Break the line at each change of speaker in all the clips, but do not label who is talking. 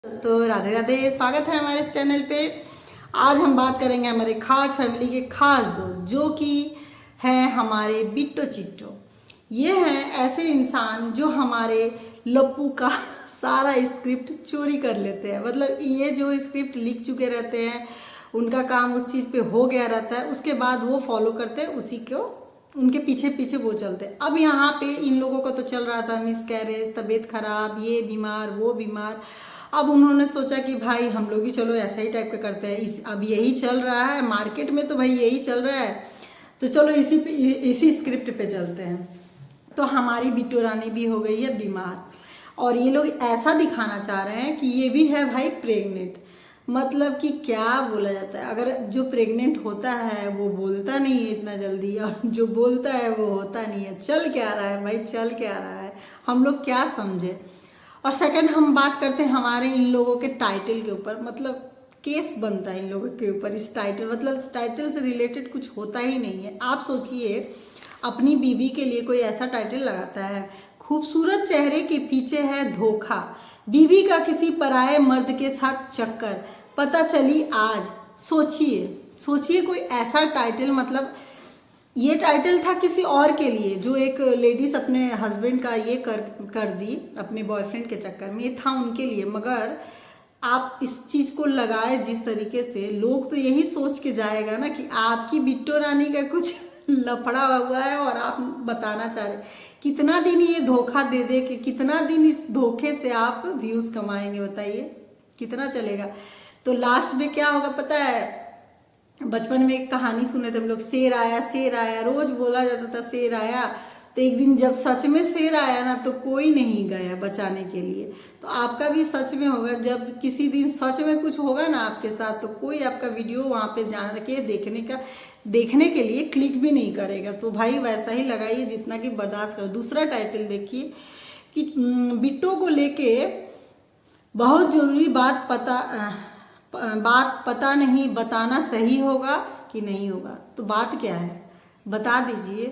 दोस्तों राधे राधे, स्वागत है हमारे इस चैनल पे। आज हम बात करेंगे हमारे खास फैमिली के खास दोस्त जो कि हैं हमारे बिट्टो चिट्टो। ये हैं ऐसे इंसान जो हमारे लप्पू का सारा स्क्रिप्ट चोरी कर लेते हैं। मतलब ये जो स्क्रिप्ट लिख चुके रहते हैं, उनका काम उस चीज़ पे हो गया रहता है, उसके बाद वो फॉलो करते हैं उसी को, उनके पीछे पीछे वो चलते हैं। अब यहाँ पे इन लोगों का तो चल रहा था मिसकैरेज, तबीयत खराब, ये बीमार वो बीमार। अब उन्होंने सोचा कि भाई हम लोग भी चलो ऐसा ही टाइप का करते हैं। अब यही चल रहा है मार्केट में, तो भाई यही चल रहा है, तो चलो इसी स्क्रिप्ट पे चलते हैं। तो हमारी बिट्टू रानी भी हो गई है बीमार, और ये लोग ऐसा दिखाना चाह रहे हैं कि ये भी है भाई प्रेग्नेंट। मतलब कि क्या बोला जाता है, अगर जो प्रेग्नेंट होता है वो बोलता नहीं है इतना जल्दी, और जो बोलता है वो होता नहीं है। चल क्या रहा है भाई, चल क्या रहा है, हम लोग क्या समझे। और सेकंड हम बात करते हैं हमारे इन लोगों के टाइटल के ऊपर। मतलब केस बनता है इन लोगों के ऊपर इस टाइटल, मतलब टाइटल से रिलेटेड कुछ होता ही नहीं है। आप सोचिए, अपनी बीवी के लिए कोई ऐसा टाइटल लगाता है, खूबसूरत चेहरे के पीछे है धोखा, बीवी का किसी पराये मर्द के साथ चक्कर, पता चली आज। सोचिए सोचिए कोई ऐसा टाइटल, मतलब ये टाइटल था किसी और के लिए, जो एक लेडीज अपने हस्बैंड का ये कर दी अपने बॉयफ्रेंड के चक्कर में, ये था उनके लिए। मगर आप इस चीज़ को लगाए जिस तरीके से, लोग तो यही सोच के जाएगा ना कि आपकी बिट्टो रानी का कुछ लफड़ा हुआ है और आप बताना चाह रहे। कितना दिन ये धोखा दे दे के, कितना दिन इस धोखे से आप व्यूज़ कमाएंगे बताइए, कितना चलेगा। तो लास्ट में क्या होगा पता है, बचपन में एक कहानी सुने थे हम लोग, शेर आया, रोज बोला जाता था शेर आया। तो एक दिन जब सच में शेर आया ना, तो कोई नहीं गया बचाने के लिए। तो आपका भी सच में होगा, जब किसी दिन सच में कुछ होगा ना आपके साथ, तो कोई आपका वीडियो वहाँ पे जान के देखने के लिए क्लिक भी नहीं करेगा। तो भाई वैसा ही लगाइए जितना कि बर्दाश्त करो। दूसरा टाइटल देखिए कि बिट्टो को लेके बहुत जरूरी बात पता नहीं, बताना सही होगा कि नहीं होगा। तो बात क्या है बता दीजिए,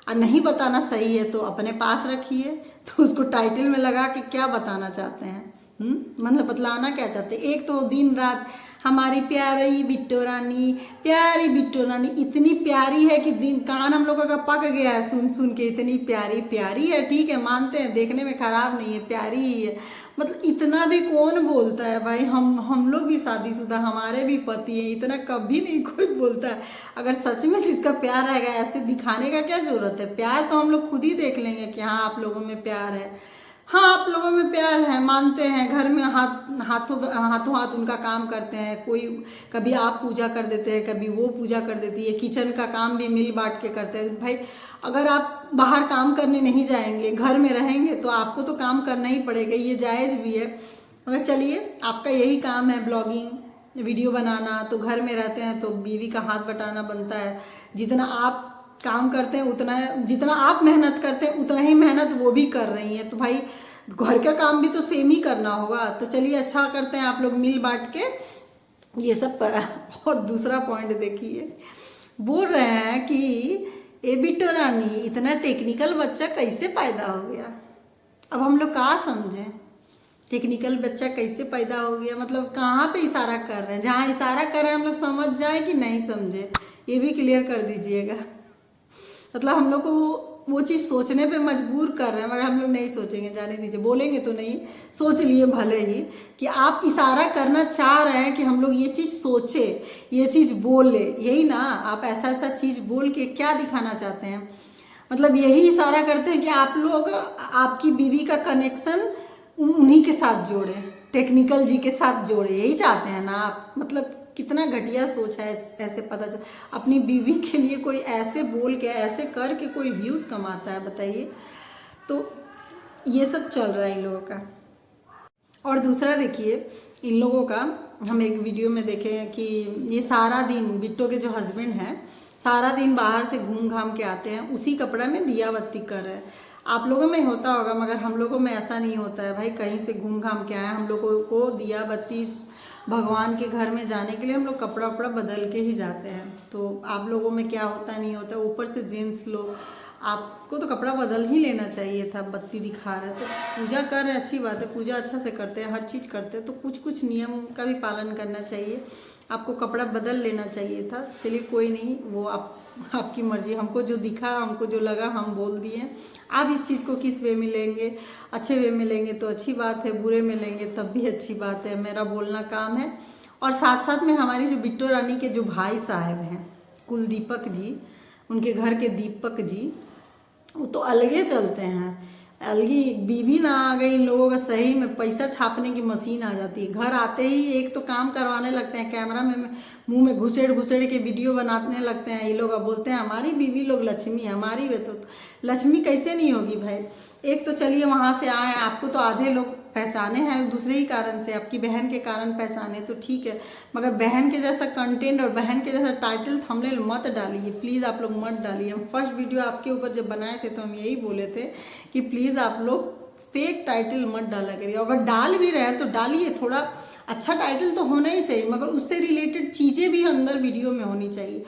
और नहीं बताना सही है तो अपने पास रखिए। तो उसको टाइटल में लगा कि क्या बताना चाहते हैं, मतलब बतलाना क्या चाहते हैं। एक तो दिन रात हमारी प्यारी बिट्टो रानी इतनी प्यारी है कि दिन कान हम लोगों का पक गया है सुन सुन के। इतनी प्यारी है, ठीक है मानते हैं, देखने में खराब नहीं है, प्यारी ही है। मतलब इतना भी कौन बोलता है भाई, हम लोग भी शादीशुदा, हमारे भी पति हैं, इतना कभी नहीं कोई बोलता है। अगर सच में इसका प्यार आएगा, ऐसे दिखाने का क्या जरूरत है। प्यार तो हम लोग खुद ही देख लेंगे कि हाँ आप लोगों में प्यार है, हाँ आप लोगों में प्यार है, मानते हैं। घर में हाथों हाथ उनका काम करते हैं, कोई कभी आप पूजा कर देते हैं, कभी वो पूजा कर देती है, किचन का काम भी मिल बांट के करते हैं। भाई अगर आप बाहर काम करने नहीं जाएंगे, घर में रहेंगे, तो आपको तो काम करना ही पड़ेगा, ये जायज़ भी है। मगर चलिए, आपका यही काम है ब्लॉगिंग वीडियो बनाना, तो घर में रहते हैं तो बीवी का हाथ बटाना बनता है। जितना आप काम करते हैं उतना, जितना आप मेहनत करते हैं उतना ही मेहनत वो भी कर रही हैं। तो भाई घर का काम भी तो सेम ही करना होगा। तो चलिए अच्छा करते हैं आप लोग मिल बांट के ये सब और दूसरा पॉइंट देखिए, बोल रहे हैं कि ए बिट्टो रानी इतना टेक्निकल बच्चा कैसे पैदा हो गया। अब हम लोग कहाँ समझें, टेक्निकल बच्चा कैसे पैदा हो गया, मतलब कहाँ पे इशारा कर रहे हैं। जहाँ इशारा कर रहे हैं हम लोग समझ जाए कि नहीं समझे, ये भी क्लियर कर दीजिएगा। मतलब हम लोग को वो चीज़ सोचने पे मजबूर कर रहे हैं, मगर हम लोग नहीं सोचेंगे, जाने दीजिए, बोलेंगे तो नहीं, सोच लिए भले ही कि आप इशारा करना चाह रहे हैं कि हम लोग ये चीज़ सोचे, ये चीज़ बोले, यही ना। आप ऐसा ऐसा चीज़ बोल के क्या दिखाना चाहते हैं, मतलब यही इशारा करते हैं कि आप लोग आपकी बीवी का कनेक्शन उन्हीं के साथ जोड़े, टेक्निकल जी के साथ जोड़े, यही चाहते हैं ना आप। मतलब कितना घटिया सोच है। ऐसे पता चल अपनी बीवी के लिए कोई ऐसे बोल के, ऐसे कर के कोई व्यूज़ कमाता है बताइए। तो ये सब चल रहा है इन लोगों का। और दूसरा देखिए इन लोगों का, हम एक वीडियो में देखे हैं कि ये सारा दिन बिट्टो के जो हस्बैंड हैं सारा दिन बाहर से घूम घाम के आते हैं, उसी कपड़ा में दिया बत्ती कर रहे हैं। आप लोगों में होता होगा मगर हम लोगों में ऐसा नहीं होता है भाई। कहीं से घूम घाम के आए, हम लोगों को दिया बत्ती भगवान के घर में जाने के लिए हम लोग कपड़ा वपड़ा बदल के ही जाते हैं। तो आप लोगों में क्या होता नहीं होता, ऊपर से जेंट्स लोग आपको तो कपड़ा बदल ही लेना चाहिए था। बत्ती दिखा रहे तो पूजा कर रहे, अच्छी बात है, पूजा अच्छा से करते हैं, हर चीज़ करते हैं, तो कुछ कुछ नियम का भी पालन करना चाहिए। आपको कपड़ा बदल लेना चाहिए था। चलिए कोई नहीं, वो आपकी मर्जी। हमको जो दिखा, हमको जो लगा, हम बोल दिए। आप इस चीज़ को किस वे में लेंगे, अच्छे वे में लेंगे तो अच्छी बात है, बुरे में लेंगे तब भी अच्छी बात है। मेरा बोलना काम है। और साथ साथ में हमारी जो बिट्टो रानी के जो भाई साहब हैं, कुलदीपक जी, उनके घर के दीपक जी, वो तो अलगे चलते हैं। अलगी बीवी ना आ गई इन लोगों का, सही में पैसा छापने की मशीन आ जाती है। घर आते ही एक तो काम करवाने लगते हैं, कैमरा में मुंह में घुसेड़ घुसेड़ के वीडियो बनाने लगते हैं। ये लोग अब बोलते हैं हमारी बीवी लोग लक्ष्मी है, हमारी वे तो लक्ष्मी कैसे नहीं होगी भाई। एक तो चलिए वहाँ से आए, आपको तो आधे लोग पहचाने हैं दूसरे ही कारण से, आपकी बहन के कारण पहचाने तो ठीक है, मगर बहन के जैसा कंटेंट और बहन के जैसा टाइटल थंबनेल मत डालिए प्लीज़, आप लोग मत डालिए। हम फर्स्ट वीडियो आपके ऊपर जब बनाए थे तो हम यही बोले थे कि प्लीज़ आप लोग फेक टाइटल मत डाला करिए। अगर डाल भी रहे हैं तो डालिए, थोड़ा अच्छा टाइटल तो होना ही चाहिए, मगर उससे रिलेटेड चीज़ें भी अंदर वीडियो में होनी चाहिए।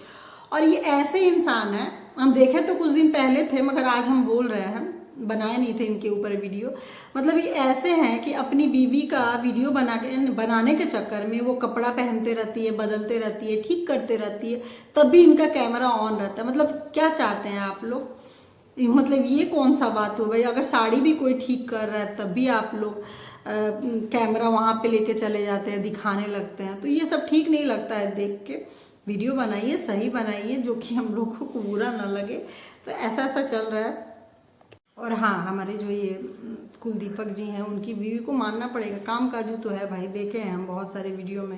और ये ऐसे इंसान हैं, हम देखे तो कुछ दिन पहले थे, मगर आज हम बोल रहे हैं, बनाए नहीं थे इनके ऊपर वीडियो। मतलब ये ऐसे हैं कि अपनी बीवी का वीडियो बनाने के चक्कर में वो कपड़ा पहनते रहती है, बदलते रहती है, ठीक करते रहती है, तब भी इनका कैमरा ऑन रहता है। मतलब क्या चाहते हैं आप लोग? मतलब ये कौन सा बात हो भाई? अगर साड़ी भी कोई ठीक कर रहा है तब भी आप लोग कैमरा वहाँ पे लेके चले जाते हैं, दिखाने लगते हैं, तो ये सब ठीक नहीं लगता है देख के। वीडियो बनाइए, सही बनाइए, जो कि हम लोगों को बुरा ना लगे। तो ऐसा ऐसा चल रहा है। और हाँ, हमारे जो ये कुलदीपक जी हैं, उनकी बीवी को मानना पड़ेगा, काम काजू तो है भाई, देखे हैं हम बहुत सारे वीडियो में,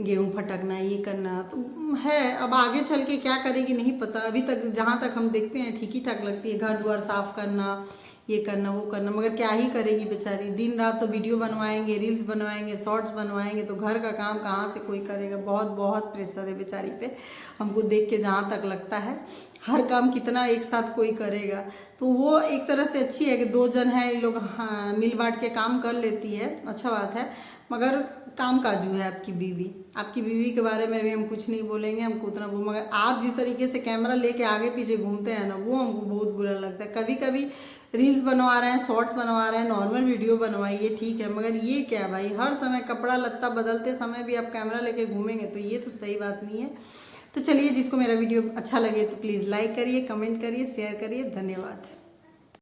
गेहूं फटकना, ये करना तो है। अब आगे चल के क्या करेगी नहीं पता। अभी तक जहाँ तक हम देखते हैं ठीक ही ठाक लगती है, घर द्वार साफ करना, ये करना, वो करना, मगर क्या ही करेगी बेचारी। दिन रात तो वीडियो बनवाएंगे, रील्स बनवाएंगे, शॉर्ट्स बनवाएंगे, तो घर का काम कहाँ से कोई करेगा। बहुत बहुत प्रेशर है बेचारी पे, हमको देख के जहाँ तक लगता है। हर काम कितना एक साथ कोई करेगा, तो वो एक तरह से अच्छी है कि दो जन है, ये लोग हाँ मिल बांट के काम कर लेती है, अच्छा बात है। मगर काम काजू है आपकी बीवी। आपकी बीवी के बारे में भी हम कुछ नहीं बोलेंगे, हमको उतना वो, मगर आप जिस तरीके से कैमरा लेके आगे पीछे घूमते हैं ना, वो हमको बहुत बुरा लगता है। कभी कभी रील्स बनवा रहे हैं, शॉर्ट्स बनवा रहे हैं, नॉर्मल वीडियो बनवाइए ठीक है, मगर ये क्या भाई, हर समय कपड़ा लत्ता बदलते समय भी आप कैमरा लेके घूमेंगे तो ये तो सही बात नहीं है। तो चलिए, जिसको मेरा वीडियो अच्छा लगे तो प्लीज़ लाइक करिए, कमेंट करिए, शेयर करिए। धन्यवाद।